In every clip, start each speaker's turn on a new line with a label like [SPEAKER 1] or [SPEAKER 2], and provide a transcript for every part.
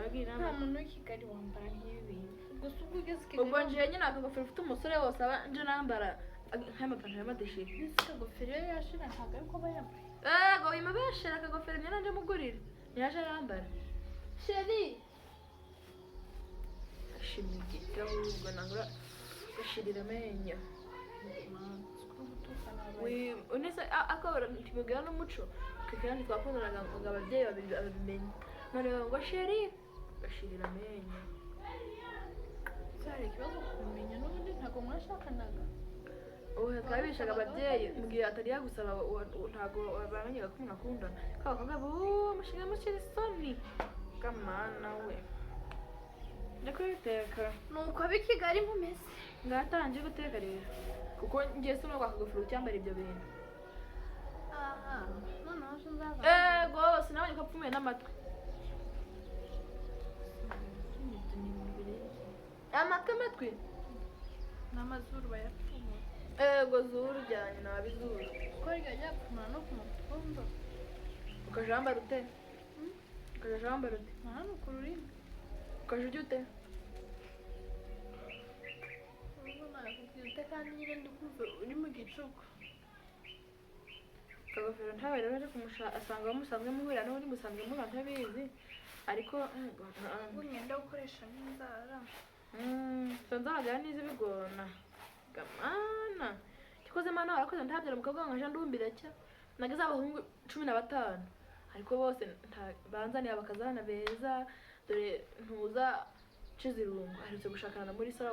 [SPEAKER 1] bagira
[SPEAKER 2] nta muntu w'Ikigali wambara nk'ibi bintu gusa ubwo ugeze
[SPEAKER 1] Kigali ubwo nje nyine akagofero ufite umusore wose aba nje nambara nk'amapantaro y'amadeshiri
[SPEAKER 2] akagofero iyo yashira ntabwo ariko aba yambaye
[SPEAKER 1] ngo imabeshera akagofero nyine nje mugurira ntiyaje arambara
[SPEAKER 2] sheri
[SPEAKER 1] ashimigita ubwo nangura gashirira amenyo unese akabara ntibigira n'umuco kandi twakundanaga ngo ababyeyi babiri babimenye none ngo sheri gashirira amenyo
[SPEAKER 2] cyari ikibazo kumenya n'ubundi ntabwo mwashakanaga
[SPEAKER 1] twabishaga ababyeyi mbwiye atari yagusaba ntabwo bamenyaga ko umuntu akundana kabakobwa umushinga mukiri isoni kamana we njya kubiteka
[SPEAKER 2] nuko ab'i Kigali mumeze
[SPEAKER 1] ngatangiye guteka rero kuko ngiye si n'ubwo akagofero cyambara ibyo bintu
[SPEAKER 2] noneho sinzaza
[SPEAKER 1] rwose nabonye ko apfumuye n'amatwi amatwi
[SPEAKER 2] n'amazuru bayapfumuye
[SPEAKER 1] zuru ujyanye nabizuru
[SPEAKER 2] ko ryajya gupfumura no ku mutumba
[SPEAKER 1] ukaje wambara ute ukaje wambara ute
[SPEAKER 2] hano ku rurimi
[SPEAKER 1] ukaje ujya ute
[SPEAKER 2] kandi nyine ndi kumva uri mu gicuku
[SPEAKER 1] akagofero ntabaye rero aje kumushaka asanga bamusanzwe muhurira n'ubundi musanzwe muba ntabizi ariko
[SPEAKER 2] ngenda gukoresha n'inzara
[SPEAKER 1] nzaraga neza bigona gamana kikoze mana warakoze ntabyara umukobwa wanjye ndumbira cya nageze abahungu 15 ariko bose banzaniye abakazana beza dore ntuza cizirungu aherutse gushakana muri sara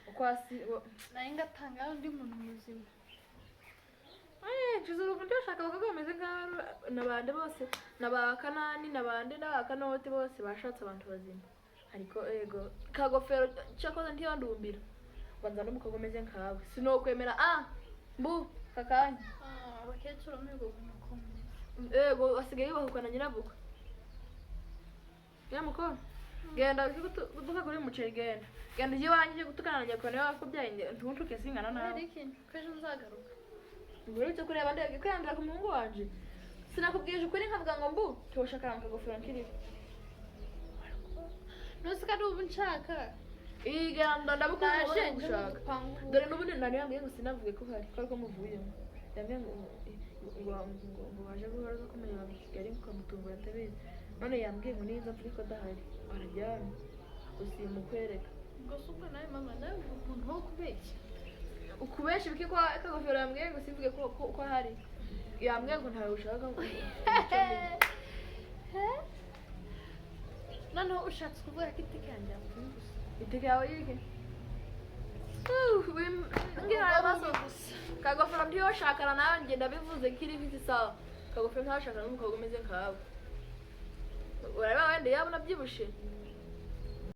[SPEAKER 1] ukwasi
[SPEAKER 2] naye ngatanga undi muntu muzima
[SPEAKER 1] cizirungu ndashaka abakobwa bameze n'abandi bose n'abakanani n'abandi n'abakanote bose bashatse abantu bazima ariko ego kagofero cyakoze ntiyandumbira banza n'umukobwa umeze nkawe sinokwemera mbu kakanya
[SPEAKER 2] abakecuru mwigo gukomeza
[SPEAKER 1] ego asigaye yubahukana nyirabuka mukobwa genda duka kuri umuceri genda ujye iwanjye gutukana na nyakubahwa niwe wakubyaye ntuntuke singana nawe
[SPEAKER 2] ko ejo nzagaruka
[SPEAKER 1] ubwo uretse kureba ndege kwiyandira ku muhungu wanje sinakubwije ukuri nkavuga ngo mbu tuwashakana mu kagofero nkiriho
[SPEAKER 2] nusi ko ubu nshaka
[SPEAKER 1] iganda ndabukunda gushaka dore n'ubundi nani yambwiye ngo sinavuge ko hari ko ariko muvuyemo yambwiye ngo waje guhora kumenya mu Kigali mukamutungura atabizi none yambwiye ngo niza mvuge ko adahari arajyana usimukwereka
[SPEAKER 2] ubwo suko nawe mama nawe umuntu wo kubeshya
[SPEAKER 1] ukubesha ibiki ko akagofero yambwiye ngo simvuge ko ahari yambwiye ngo ntawe ushaka ngo
[SPEAKER 2] noneho ushatse kuvuga ko itike yanjye yamufunze
[SPEAKER 1] itike yawe yike ngira amaso kagofero ntiyoshakana nawe ngenda bivuze kiri mfite sawa kagofero ntashakana n'umukobwa umeze nkawe urareba wenda yabona byibushe